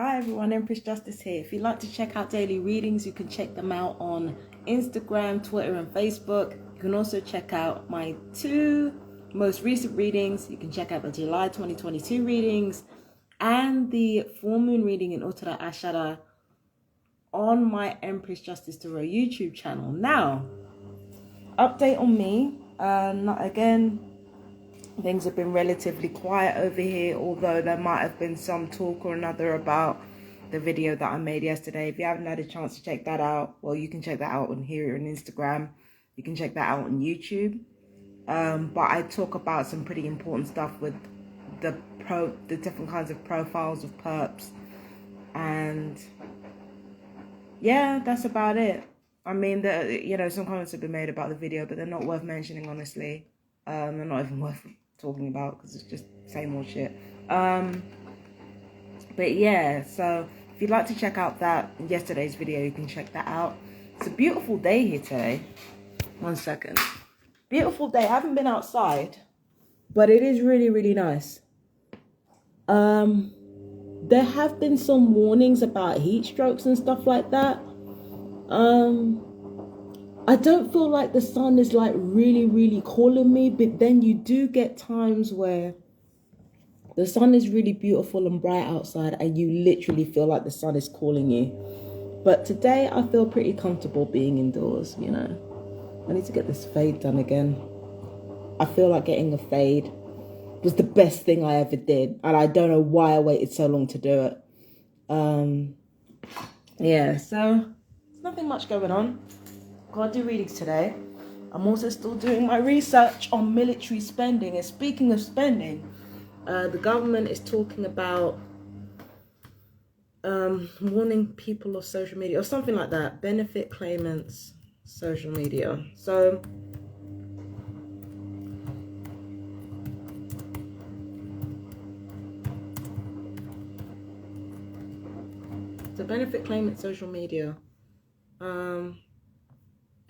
Hi everyone, Empress Justice here. If you'd like to check out daily readings, you can check them out on Instagram, Twitter and Facebook. You can also check out my two most recent readings. You can check out the July 2022 readings and the full moon reading in Uttara Ashara on my Empress Justice Tarot YouTube channel. Now, update on me. Again, things have been relatively quiet over here, although there might have been some talk or another about the video that I made yesterday. If you haven't had a chance to check that out, well, you can check that out on here on Instagram. You can check that out on YouTube. But I talk about some pretty important stuff with the different kinds of profiles of perps. And yeah, that's about it. I mean, some comments have been made about the video, but they're not worth mentioning, honestly. They're not even worth talking about because it's just same old shit. But yeah, so if you'd like to check out that yesterday's video, you can check that out. It's a beautiful day here today. One second. Beautiful day. I haven't been outside, but it is really, really nice. There have been some warnings about heat strokes and stuff like that. I don't feel like the sun is like really, really calling me, but then you do get times where the sun is really beautiful and bright outside and you literally feel like the sun is calling you. But today I feel pretty comfortable being indoors, you know. I need to get this fade done again. I feel like getting a fade was the best thing I ever did. And I don't know why I waited so long to do it. Yeah, so there's nothing much going on. Gotta do readings today. I'm also still doing my research on military spending. And speaking of spending, the government is talking about warning people of social media or something like that. Benefit claimants, social media. So benefit claimant, social media.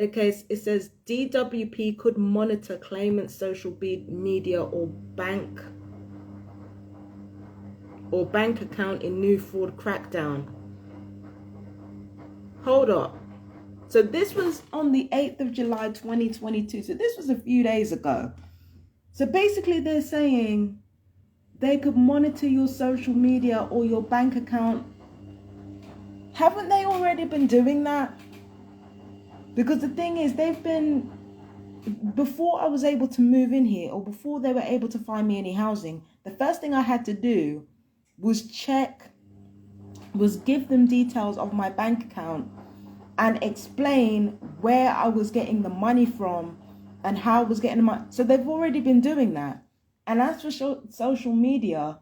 Okay, it says DWP could monitor claimants' social media or bank account in new fraud crackdown. Hold up. So this was on the 8th of July 2022. So this was a few days ago. So basically they're saying they could monitor your social media or your bank account. Haven't they already been doing that? Because the thing is, before I was able to move in here, or before they were able to find me any housing, the first thing I had to do was give them details of my bank account and explain where I was getting the money from and how I was getting the money. So they've already been doing that. And as for social media,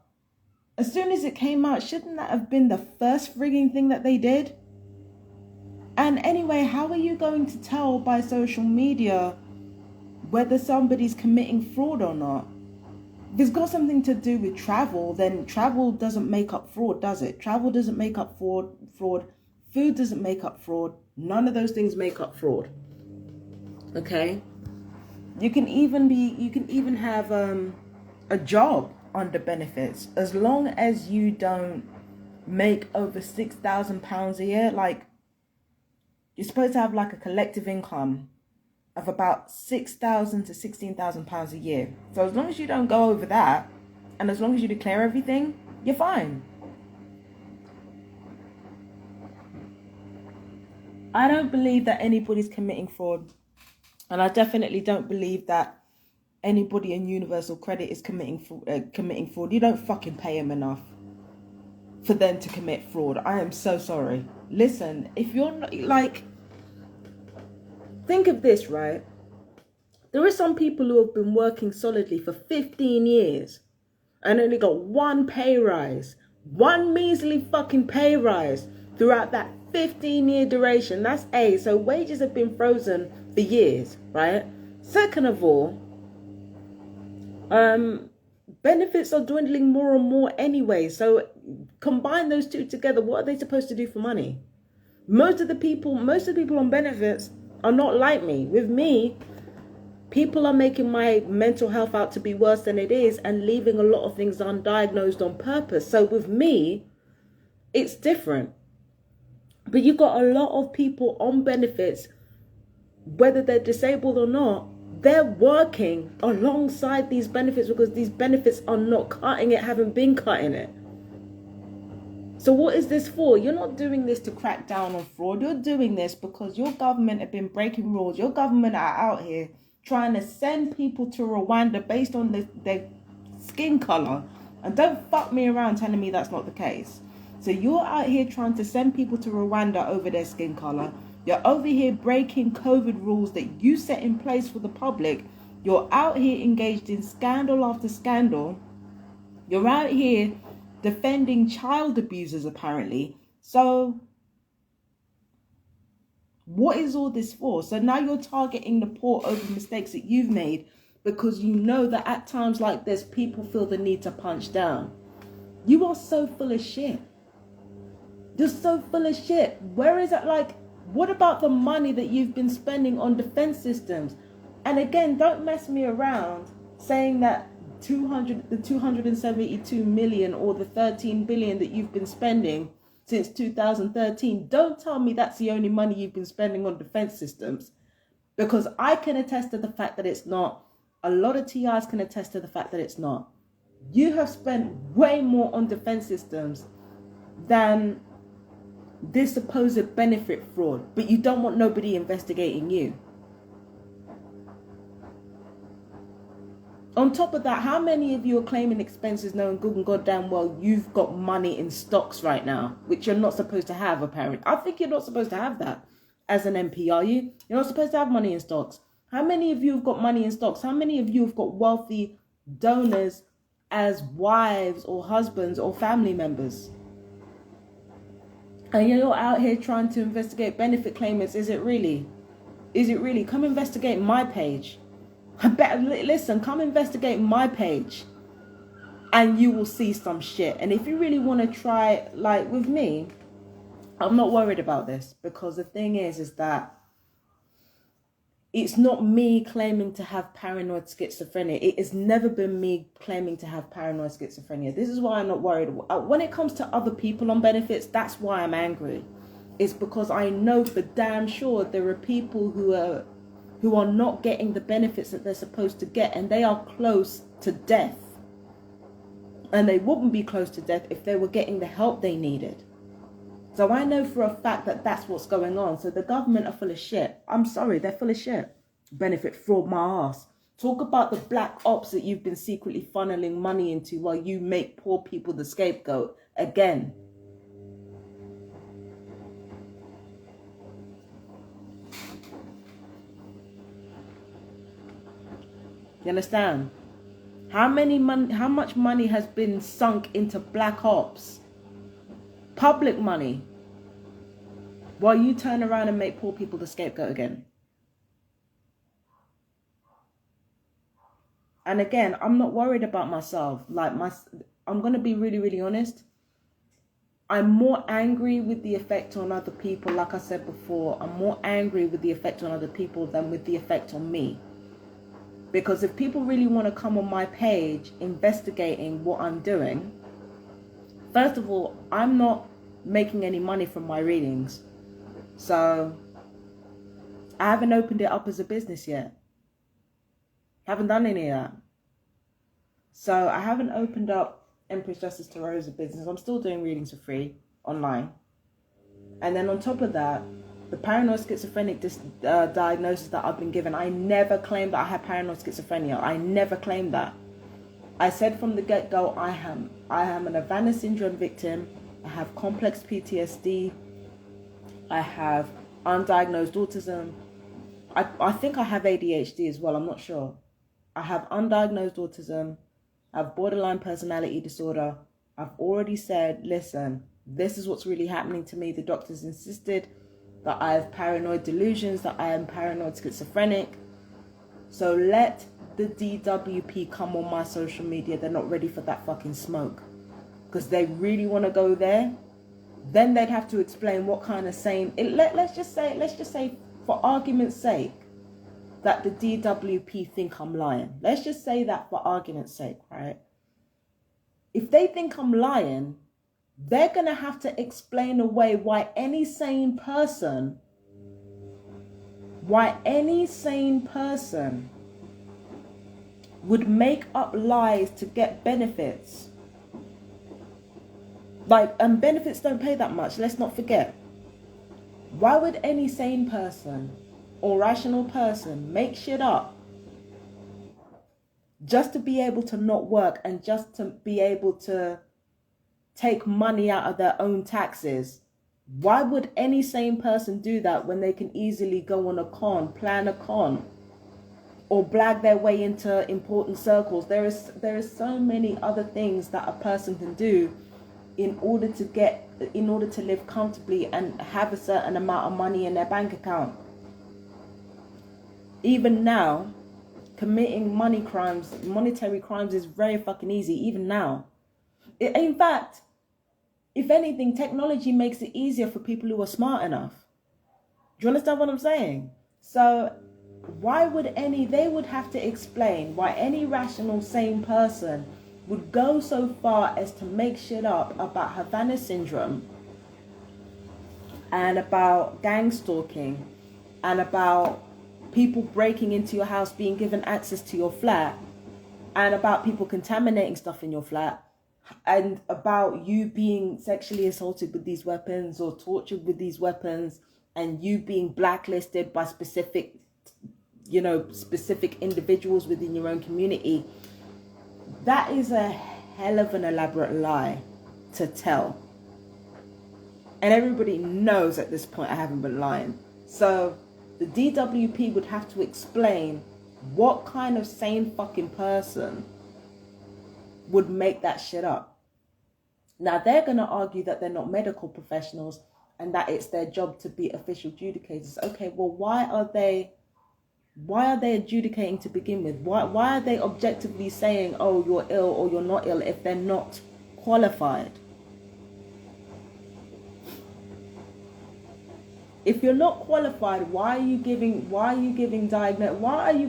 as soon as it came out, shouldn't that have been the first frigging thing that they did? And anyway, how are you going to tell by social media whether somebody's committing fraud or not? If it's got something to do with travel, then travel doesn't make up fraud, does it? Travel doesn't make up fraud. Food doesn't make up fraud. None of those things make up fraud. Okay? You can even have a job under benefits as long as you don't make over £6,000 a year. Like, you're supposed to have like a collective income of about £6,000 to £16,000 a year. So as long as you don't go over that, and as long as you declare everything, you're fine. I don't believe that anybody's committing fraud, and I definitely don't believe that anybody in Universal Credit is committing fraud. You don't fucking pay them enough for them to commit fraud. I am so sorry. Listen, if you're not, like, think of this, right? There are some people who have been working solidly for 15 years and only got one pay rise, one measly fucking pay rise throughout that 15-year duration. That's A. So wages have been frozen for years, right? Second of all, benefits are dwindling more and more anyway. So combine those two together. What are they supposed to do for money? Most of the people on benefits are not like me. With me, people are making my mental health out to be worse than it is and leaving a lot of things undiagnosed on purpose. So with me, it's different. But you got a lot of people on benefits, whether they're disabled or not, they're working alongside these benefits because these benefits are not cutting it, haven't been cutting it. So what is this for? You're not doing this to crack down on fraud. You're doing this because your government have been breaking rules. Your government are out here trying to send people to Rwanda based on their skin color. And don't fuck me around telling me that's not the case. So you're out here trying to send people to Rwanda over their skin color. You're over here breaking COVID rules that you set in place for the public. You're out here engaged in scandal after scandal. You're out here defending child abusers, apparently. So what is all this for? So now you're targeting the poor over mistakes that you've made because you know that at times like this, people feel the need to punch down. You are so full of shit. You're so full of shit. Where is it? Like, what about the money that you've been spending on defense systems? And again, don't mess me around saying that the 272 million or the 13 billion that you've been spending since 2013. Don't tell me that's the only money you've been spending on defense systems, because I can attest to the fact that it's not. A lot of TIs can attest to the fact that it's not. You have spent way more on defense systems than this supposed benefit fraud, but you don't want nobody investigating you. On top of that, how many of you are claiming expenses knowing good and goddamn well you've got money in stocks right now, which you're not supposed to have, apparently? I think you're not supposed to have that as an MP, are you? You're not supposed to have money in stocks. How many of you have got money in stocks? How many of you have got wealthy donors as wives or husbands or family members? And you're out here trying to investigate benefit claimants. Is it really? Is it really? Come investigate my page. I better listen, come investigate my page and you will see some shit. And if you really want to try, like with me, I'm not worried about this, because the thing is that it's not me claiming to have paranoid schizophrenia. It has never been me claiming to have paranoid schizophrenia. This is why I'm not worried. When it comes to other people on benefits, that's why I'm angry. It's because I know for damn sure there are people who are not getting the benefits that they're supposed to get, and they are close to death. And they wouldn't be close to death if they were getting the help they needed. So I know for a fact that that's what's going on. So the government are full of shit. I'm sorry, they're full of shit. Benefit fraud my ass. Talk about the black ops that you've been secretly funneling money into while you make poor people the scapegoat again. You understand? How much money has been sunk into black ops? Public money. While you turn around and make poor people the scapegoat again. And again, I'm not worried about myself. I'm going to be really, really honest. I'm more angry with the effect on other people. Like I said before, I'm more angry with the effect on other people than with the effect on me. Because if people really want to come on my page investigating what I'm doing, first of all, I'm not making any money from my readings. So I haven't opened it up as a business yet. Haven't done any of that. So I haven't opened up Empress Justice Tarot as a business. I'm still doing readings for free online. And then on top of that, the paranoid schizophrenic diagnosis that I've been given, I never claimed that I had paranoid schizophrenia. I never claimed that. I said from the get-go, I am an Havana syndrome victim. I have complex PTSD. I have undiagnosed autism. I think I have ADHD as well. I'm not sure. I have undiagnosed autism. I have borderline personality disorder. I've already said, listen, this is what's really happening to me. The doctors insisted that I have paranoid delusions, that I am paranoid schizophrenic. So let the DWP come on my social media. They're not ready for that fucking smoke. Because they really want to go there. Then they'd have to explain what kind of sane... Let's just say, for argument's sake, that the DWP think I'm lying. Let's just say that for argument's sake, right? If they think I'm lying, they're going to have to explain away why any sane person would make up lies to get benefits. And benefits don't pay that much, let's not forget. Why would any sane person or rational person make shit up just to be able to not work and just to be able to take money out of their own taxes? Why would any sane person do that when they can easily go on a con, plan a con, or blag their way into important circles? There is so many other things that a person can do in order to live comfortably and have a certain amount of money in their bank account. Even now, committing monetary crimes is very fucking easy, even now. In fact, if anything, technology makes it easier for people who are smart enough. Do you understand what I'm saying? So they would have to explain why any rational, sane person would go so far as to make shit up about Havana syndrome and about gang stalking and about people breaking into your house, being given access to your flat, and about people contaminating stuff in your flat, and about you being sexually assaulted with these weapons or tortured with these weapons, and you being blacklisted by specific individuals within your own community. That is a hell of an elaborate lie to tell. And everybody knows at this point I haven't been lying. So the DWP would have to explain what kind of sane fucking person would make that shit up. Now they're going to argue that they're not medical professionals and that it's their job to be official adjudicators. Okay, well, why are they adjudicating to begin with? Why are they objectively saying, oh, you're ill or you're not ill, if they're not qualified? If you're not qualified, why are you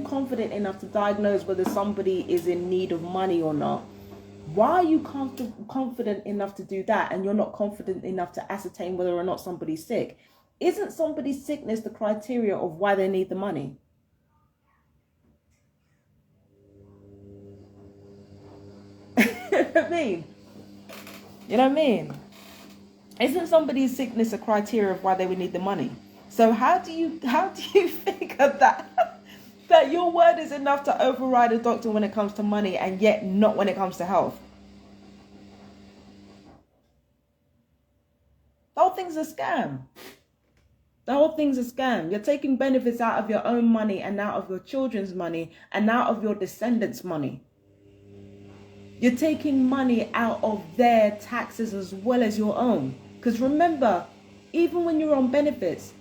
confident enough to diagnose whether somebody is in need of money or not? Why are you confident enough to do that and you're not confident enough to ascertain whether or not somebody's sick? Isn't somebody's sickness the criteria of why they need the money? You know what I mean? Isn't somebody's sickness a criteria of why they would need the money? So how do you figure that your word is enough to override a doctor when it comes to money and yet not when it comes to health? The whole thing's a scam. The whole thing's a scam. You're taking benefits out of your own money and out of your children's money and out of your descendants' money. You're taking money out of their taxes as well as your own. Because remember, even when you're on benefits,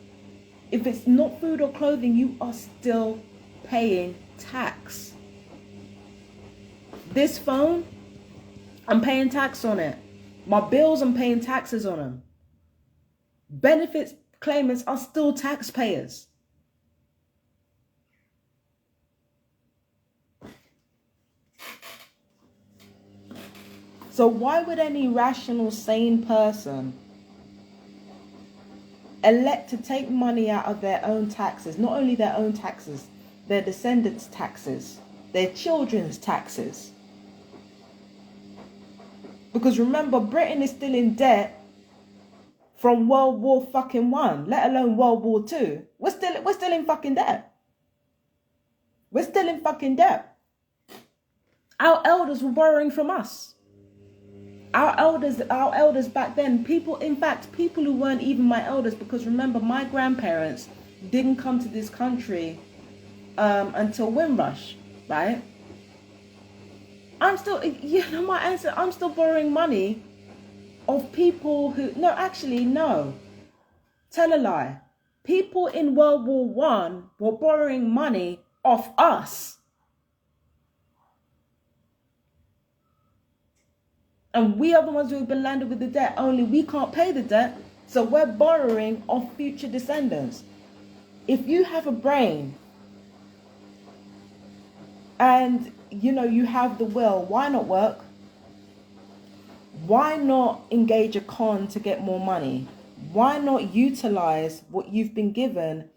if it's not food or clothing, you are still paying tax. This phone, I'm paying tax on it. My bills, I'm paying taxes on them. Benefits claimants are still taxpayers. So why would any rational, sane person elect to take money out of their own taxes? Not only their own taxes, their descendants' taxes, their children's taxes. Because remember, Britain is still in debt from World War fucking One, let alone World War Two. We're still in fucking debt. We're still in fucking debt. Our elders were borrowing from us. Our elders back then, people who weren't even my elders, because remember, my grandparents didn't come to this country until Windrush, right? I'm still borrowing money of people who, tell a lie. People in World War One were borrowing money off us. And we are the ones who have been landed with the debt, only we can't pay the debt, so we're borrowing off future descendants. If you have a brain and, you have the will, why not work? Why not engage a con to get more money? Why not utilize what you've been given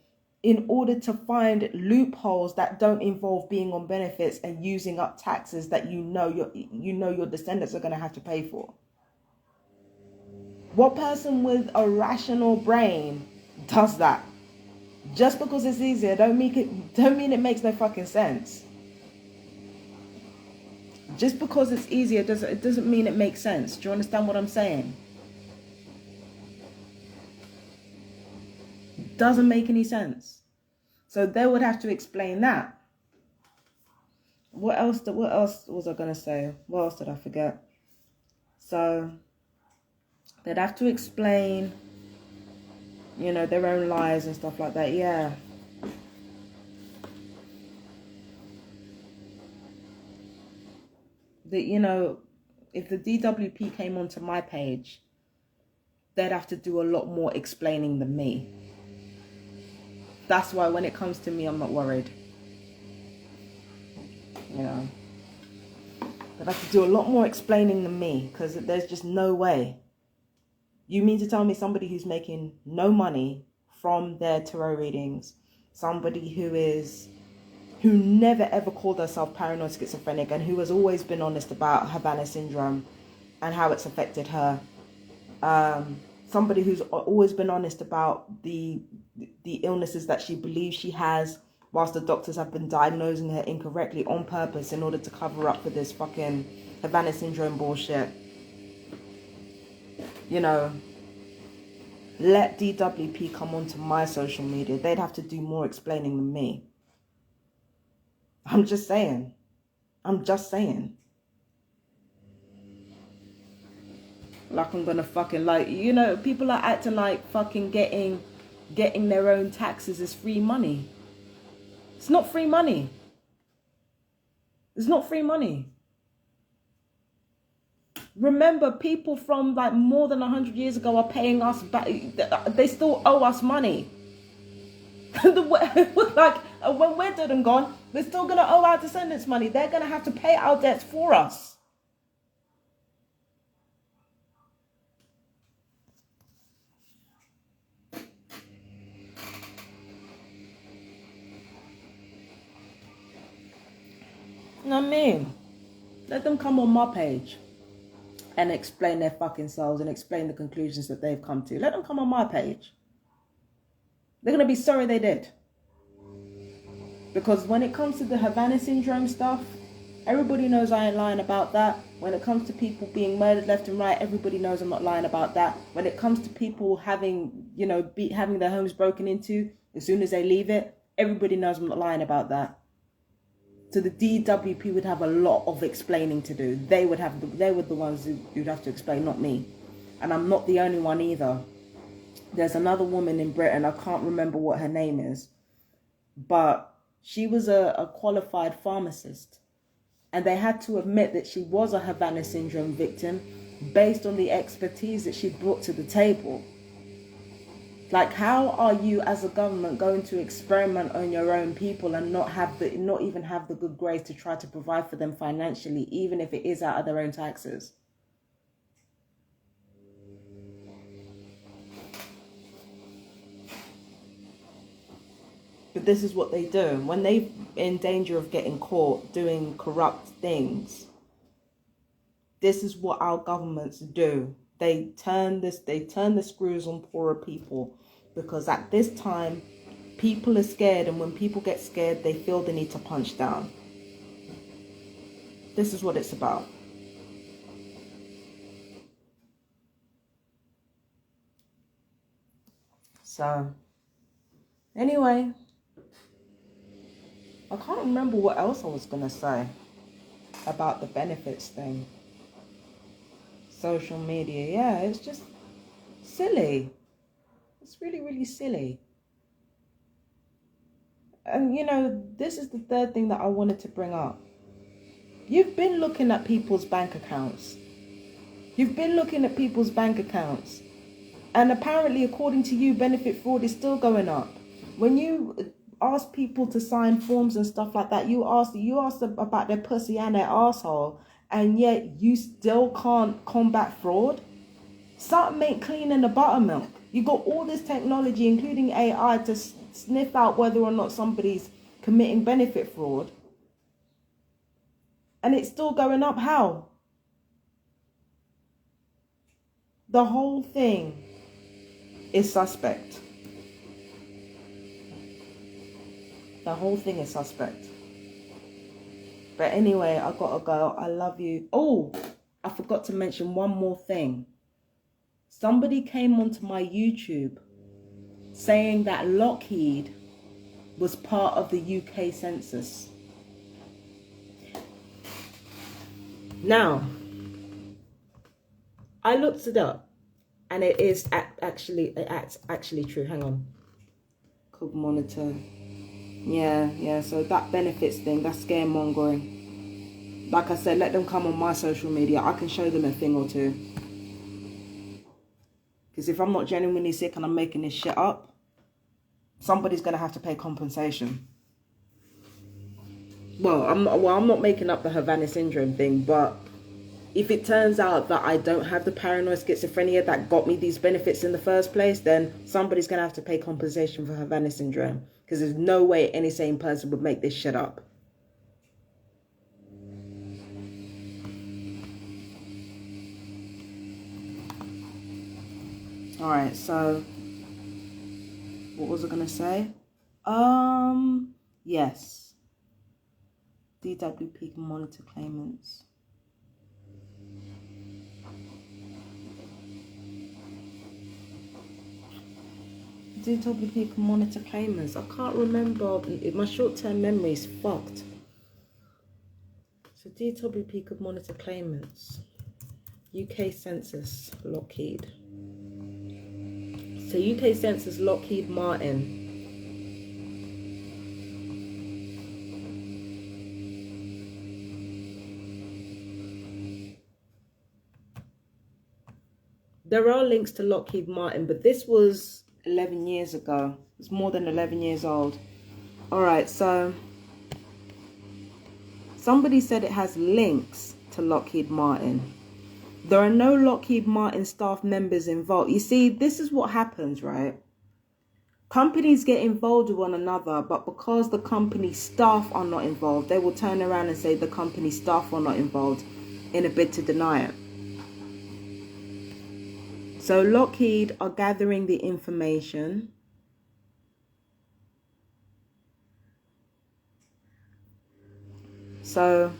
in order to find loopholes that don't involve being on benefits and using up taxes that you know your descendants are going to have to pay for? What person with a rational brain does that? Just because it's easier don't mean it makes no fucking sense. Just because it's easier doesn't mean it makes sense. Do you understand what I'm saying? Doesn't make any sense. So they would have to explain that. What else was I gonna say? What else did I forget? So they'd have to explain, their own lies and stuff like that. Yeah. That, if the DWP came onto my page, they'd have to do a lot more explaining than me. That's why when it comes to me, I'm not worried. They'd have to do a lot more explaining than me, because there's just no way. You mean to tell me somebody who's making no money from their tarot readings, somebody who never ever called herself paranoid schizophrenic and who has always been honest about Havana syndrome and how it's affected her, somebody who's always been honest about the illnesses that she believes she has, whilst the doctors have been diagnosing her incorrectly on purpose in order to cover up for this fucking Havana syndrome bullshit. Let DWP come onto my social media. They'd have to do more explaining than me. I'm just saying. Like I'm gonna fucking people are acting like fucking getting their own taxes is free money. It's not free money. It's not free money. Remember, people from more than 100 years ago are paying us back. They still owe us money. When we're dead and gone, we're still gonna owe our descendants money. They're gonna have to pay our debts for us. You know what I mean? Let them come on my page and explain their fucking selves and explain the conclusions that they've come to. Let them come on my page. They're going to be sorry they did. Because when it comes to the Havana syndrome stuff, everybody knows I ain't lying about that. When it comes to people being murdered left and right, everybody knows I'm not lying about that. When it comes to people having, having their homes broken into as soon as they leave it, everybody knows I'm not lying about that. So the DWP would have a lot of explaining to do. They were the ones who'd have to explain, not me. And I'm not the only one either. There's another woman in Britain, I can't remember what her name is, but she was a qualified pharmacist. And they had to admit that she was a Havana syndrome victim based on the expertise that she brought to the table. How are you as a government going to experiment on your own people and not even have the good grace to try to provide for them financially, even if it is out of their own taxes? But this is what they do. When they're in danger of getting caught doing corrupt things, this is what our governments do. They turn the screws on poorer people, because at this time, people are scared, and when people get scared, they feel the need to punch down. This is what it's about. So, anyway, I can't remember what else I was going to say about the benefits thing. Social media, yeah, it's just silly. It's really, really silly. And this is the third thing that I wanted to bring up. You've been looking at people's bank accounts. And apparently, according to you, benefit fraud is still going up. When you ask people to sign forms and stuff like that, you ask about their pussy and their asshole, and yet you still can't combat fraud? Something ain't clean in the buttermilk. You got all this technology, including AI, to sniff out whether or not somebody's committing benefit fraud. And it's still going up. How? The whole thing is suspect. The whole thing is suspect. But anyway, I gotta go. I love you. Oh, I forgot to mention one more thing. Somebody came onto my YouTube saying that Lockheed was part of the UK Census. Now, I looked it up, and it is actually true. Hang on. Could monitor. Yeah. So that benefits thing, that's scaremongering. Like I said, let them come on my social media. I can show them a thing or two. Because if I'm not genuinely sick and I'm making this shit up, somebody's gonna have to pay compensation. Well, I'm not making up the Havana syndrome thing, but if it turns out that I don't have the paranoid schizophrenia that got me these benefits in the first place, then somebody's going to have to pay compensation for Havana syndrome. Because there's no way any sane person would make this shit up. Alright, so what was I going to say? Yes. DWP can monitor claimants. DWP can monitor claimants. I can't remember. My short-term memory is fucked. So DWP could monitor claimants. UK Census, Lockheed. So UK Census, Lockheed Martin. There are links to Lockheed Martin, but this was 11 years ago. It's more than 11 years old. All right, so somebody said it has links to Lockheed Martin. There are no Lockheed Martin staff members involved. You see, this is what happens, right? Companies get involved with one another, but because the company staff are not involved, they will turn around and say the company staff are not involved in a bid to deny it. So Lockheed are gathering the information. So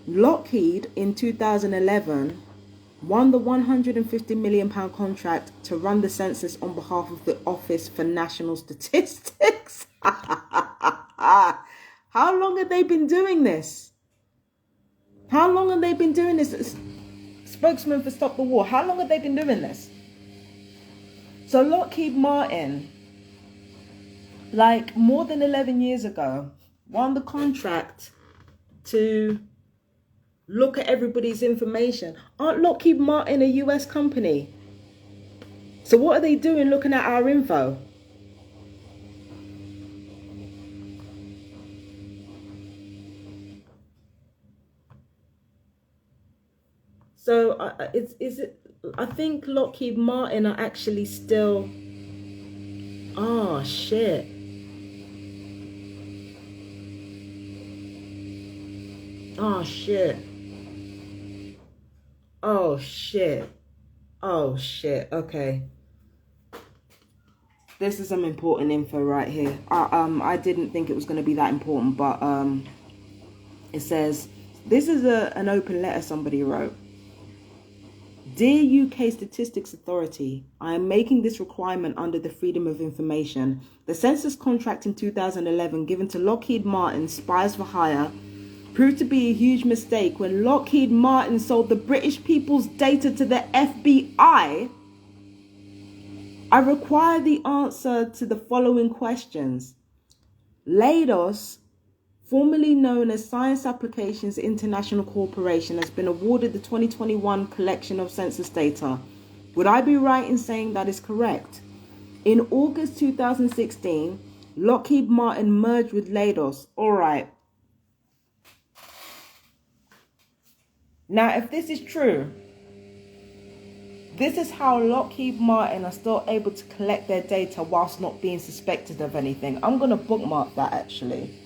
Lockheed in 2011 won the £150 million contract to run the census on behalf of the Office for National Statistics. How long have they been doing this? How long have they been doing this? Spokesman for Stop the War. How long have they been doing this? So Lockheed Martin, like more than 11 years ago, won the contract to look at everybody's information. Aren't Lockheed Martin a US company? So what are they doing looking at our info? So I think Lockheed Martin are actually still... Oh, shit. Oh, shit. Oh, shit. Oh, shit. Okay. This is some important info right here. I didn't think it was going to be that important, but it says... This is an open letter somebody wrote. Dear UK Statistics Authority, I am making this requirement under the Freedom of Information. The census contract in 2011 given to Lockheed Martin Spies for Hire proved to be a huge mistake when Lockheed Martin sold the British people's data to the FBI. I require the answer to the following questions. Leidos, formerly known as Science Applications International Corporation, has been awarded the 2021 collection of census data. Would I be right in saying that is correct? In August 2016, Lockheed Martin merged with Leidos. All right. Now, if this is true, this is how Lockheed Martin are still able to collect their data whilst not being suspected of anything. I'm going to bookmark that actually.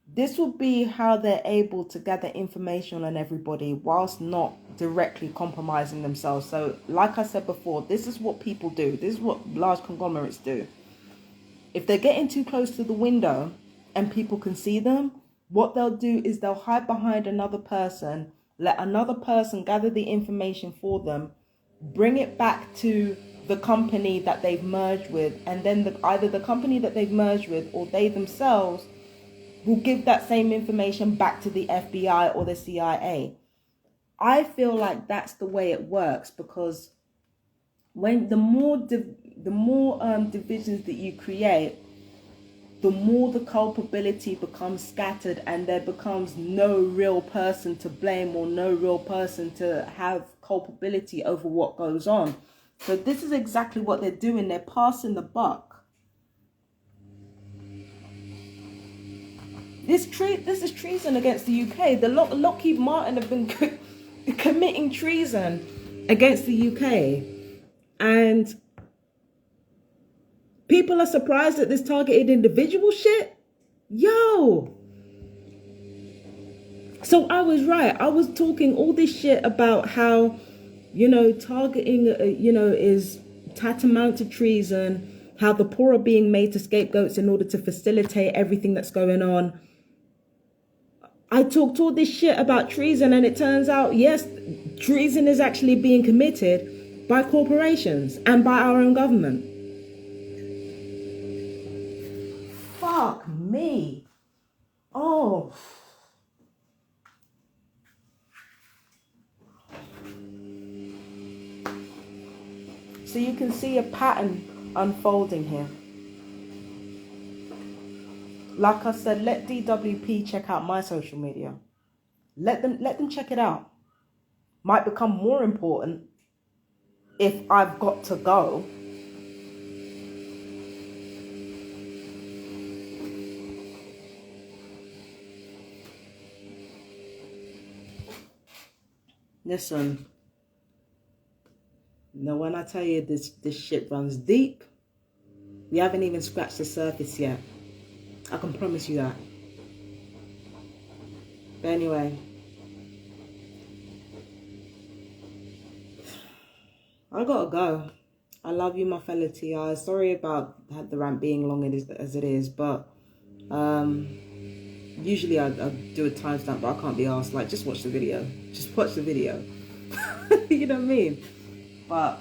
This will be how they're able to gather information on everybody whilst not directly compromising themselves. So like I said before, this is what people do. This is what large conglomerates do. If they're getting too close to the window and people can see them, what they'll do is they'll hide behind another person, let another person gather the information for them, bring it back to the company that they've merged with, and then either the company that they've merged with or they themselves will give that same information back to the FBI or the CIA. I feel like that's the way it works, because when the more divisions that you create, the more the culpability becomes scattered, and there becomes no real person to blame or no real person to have culpability over what goes on. So this is exactly what they're doing. They're passing the buck. This is treason against the UK. The Lockheed Martin have been committing treason against the UK. And people are surprised at this targeted individual shit. Yo. So I was right. I was talking all this shit about how, targeting, is tantamount to treason, how the poor are being made to scapegoats in order to facilitate everything that's going on. I talked all this shit about treason, and it turns out, yes, treason is actually being committed by corporations and by our own government. Fuck me. Oh. So you can see a pattern unfolding here. Like I said, let DWP check out my social media. Let them check it out. Might become more important if I've got to go. Listen. Now, when I tell you this shit runs deep, we haven't even scratched the surface yet. I can promise you that. But anyway, I gotta go. I love you, my fellow TI. Sorry about the rant being long as it is, but usually I do a timestamp, but I can't be asked. Like, just watch the video. Just watch the video. You know what I mean? But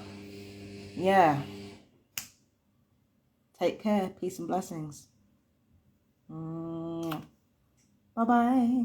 yeah. Take care. Peace and blessings. Bye-bye.